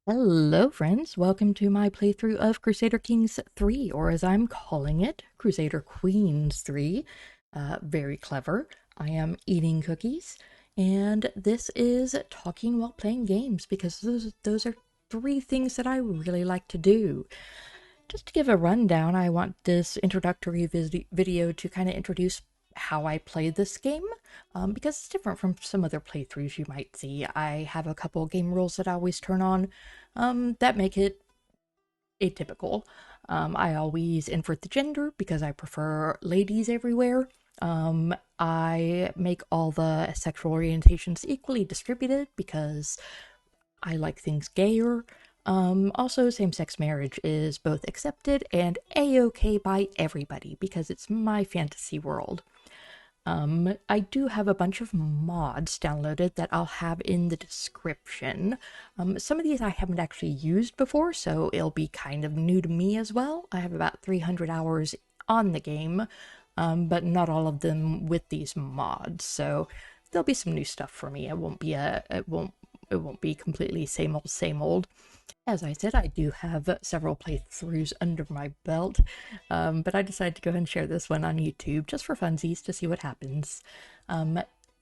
Hello friends, welcome to my playthrough of Crusader Kings 3, or as I'm calling it, Crusader Queens 3. Very clever. I am eating cookies, and this is talking while playing games, because those are three things that I really like to do. Just to give a rundown, I want this introductory video to kind of introduce how I play this game, because it's different from some other playthroughs you might see. I have a couple game rules that I always turn on that make it atypical. I always invert the gender because I prefer ladies everywhere. I make all the sexual orientations equally distributed because I like things gayer. Also, same-sex marriage is both accepted and a-okay by everybody because it's my fantasy world. I do have a bunch of mods downloaded that I'll have in the description. Some of these I haven't actually used before, so it'll be kind of new to me as well. I have about 300 hours on the game, but not all of them with these mods, so there'll be some new stuff for me. It won't be completely same old, same old. As I said, I do have several playthroughs under my belt, but I decided to go ahead and share this one on YouTube just for funsies to see what happens.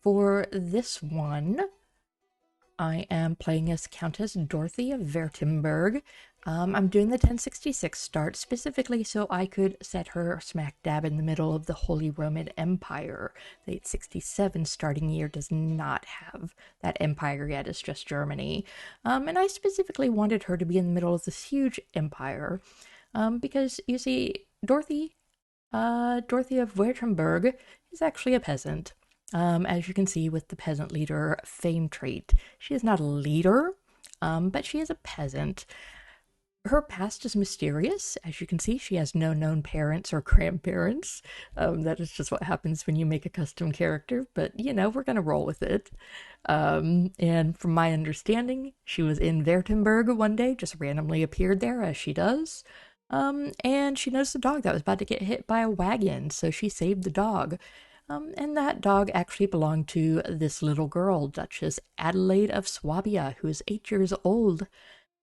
For this one, I am playing as Countess Dorothy of Württemberg. I'm doing the 1066 start specifically so I could set her smack dab in the middle of the Holy Roman Empire. The 867 starting year does not have that empire yet, it's just Germany. And I specifically wanted her to be in the middle of this huge empire because, you see, Dorothy of Württemberg is actually a peasant. As you can see with the peasant leader fame trait. She is not a leader, but she is a peasant. Her past is mysterious. As you can see, she has no known parents or grandparents. That is just what happens when you make a custom character, but you know, we're gonna roll with it. And from my understanding, she was in Württemberg one day, just randomly appeared there as she does. And she noticed a dog that was about to get hit by a wagon, so she saved the dog. And that dog actually belonged to this little girl, Duchess Adelaide of Swabia, who is 8 years old.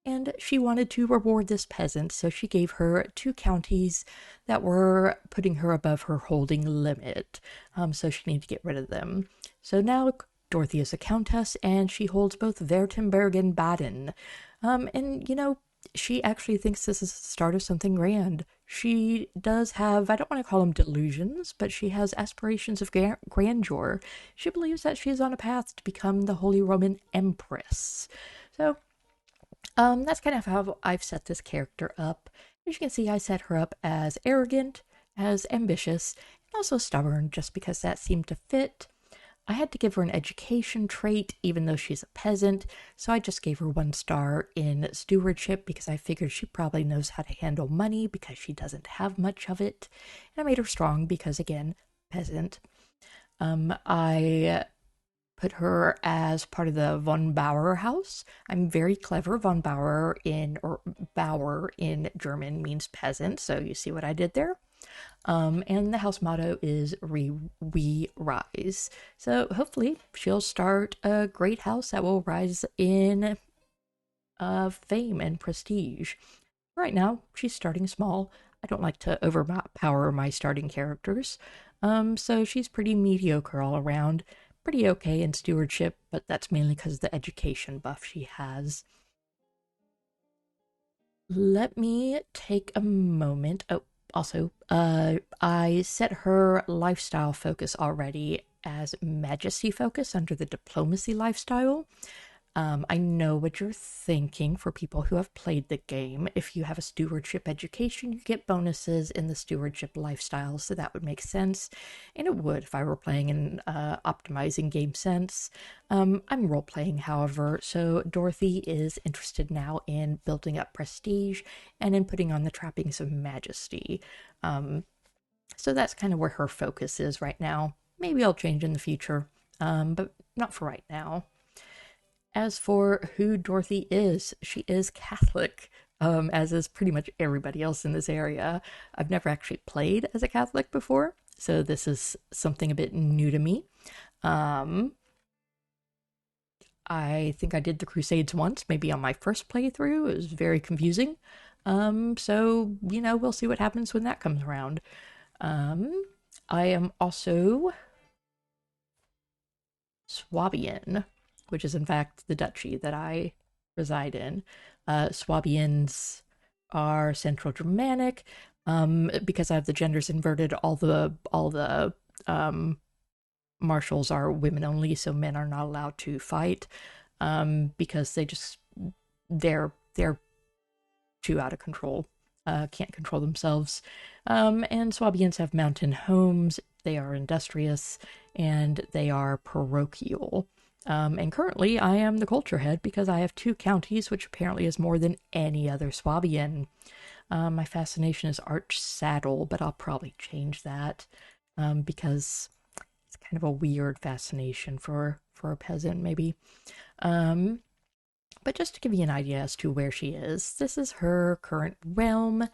And she wanted to reward this peasant, so she gave her 2 counties that were putting her above her holding limit. So she needed to get rid of them. So now Dorothy is a countess, and she holds both Württemberg and Baden. And, you know, she actually thinks this is the start of something grand. She does have, I don't want to call them delusions, but she has aspirations of grandeur. She believes that she is on a path to become the Holy Roman Empress. So, that's kind of how I've set this character up. As you can see, I set her up as arrogant, as ambitious, and also stubborn, just because that seemed to fit. I had to give her an education trait, even though she's a peasant, so I just gave her 1 star in stewardship because I figured she probably knows how to handle money because she doesn't have much of it. And I made her strong because, again, peasant. I put her as part of the von Bauer house. I'm very clever. Von Bauer Bauer in German means peasant, so you see what I did there. And the house motto is we rise. So hopefully she'll start a great house that will rise in fame and prestige. Right now, she's starting small. I don't like to overpower my starting characters. So she's pretty mediocre all around. Pretty okay in stewardship, but that's mainly because of the education buff she has. Let me take a moment. Oh, also, I set her lifestyle focus already as majesty focus under the diplomacy lifestyle. I know what you're thinking for people who have played the game. If you have a stewardship education, you get bonuses in the stewardship lifestyle, so that would make sense. And it would if I were playing in optimizing game sense. I'm role-playing, however, so Dorothy is interested now in building up prestige and in putting on the trappings of majesty. So that's kind of where her focus is right now. Maybe I'll change in the future, but not for right now. As for who Dorothy is, she is Catholic, as is pretty much everybody else in this area. I've never actually played as a Catholic before, so this is something a bit new to me. I think I did the Crusades once, maybe on my first playthrough. It was very confusing. So, we'll see what happens when that comes around. I am also Swabian, which is in fact the duchy that I reside in. Swabians are Central Germanic. Because I have the genders inverted, all the marshals are women only, so men are not allowed to fight. Because they're too out of control. Can't control themselves. And Swabians have mountain homes. They are industrious and they are parochial. And currently, I am the culture head because I have 2 counties, which apparently is more than any other Swabian. My fascination is arch saddle, but I'll probably change that because it's kind of a weird fascination for a peasant, maybe. But just to give you an idea as to where she is, this is her current realm.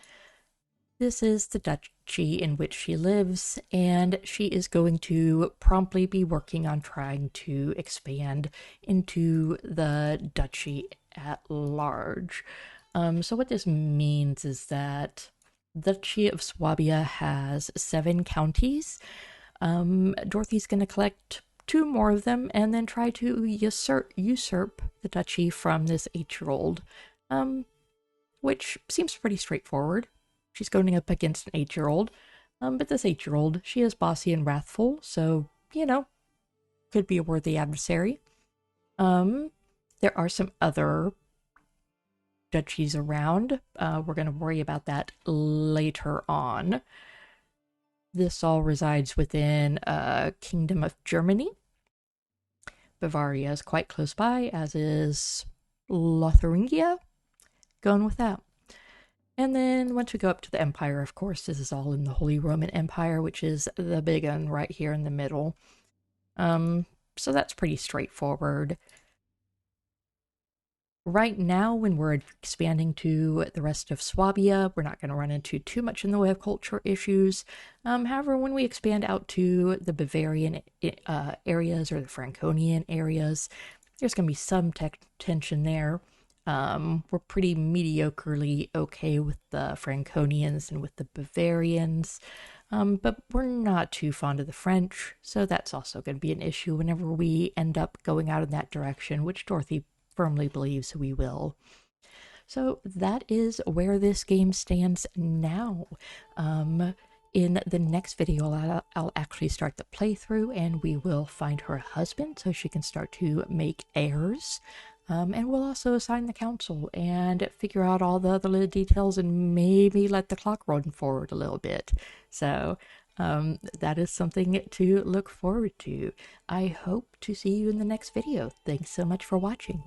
This is the duchy in which she lives, and she is going to promptly be working on trying to expand into the duchy at large. So what this means is that the Duchy of Swabia has 7 counties. Dorothy's going to collect 2 more of them and then try to usurp the duchy from this 8-year-old, which seems pretty straightforward. She's going up against an 8-year-old, but this 8-year-old, she is bossy and wrathful, so, could be a worthy adversary. There are some other duchies around. We're going to worry about that later on. This all resides within Kingdom of Germany. Bavaria is quite close by, as is Lotharingia. Going with that. And then once we go up to the Empire, of course, this is all in the Holy Roman Empire, which is the big one right here in the middle. So that's pretty straightforward. Right now, when we're expanding to the rest of Swabia, we're not going to run into too much in the way of culture issues. However, when we expand out to the Bavarian areas or the Franconian areas, there's going to be some tension there. We're pretty mediocrely okay with the Franconians and with the Bavarians, but we're not too fond of the French, so that's also going to be an issue whenever we end up going out in that direction, which Dorothy firmly believes we will. So that is where this game stands now. In the next video, I'll actually start the playthrough and we will find her husband so she can start to make heirs. And we'll also assign the council and figure out all the other little details and maybe let the clock run forward a little bit. So that is something to look forward to. I hope to see you in the next video. Thanks so much for watching.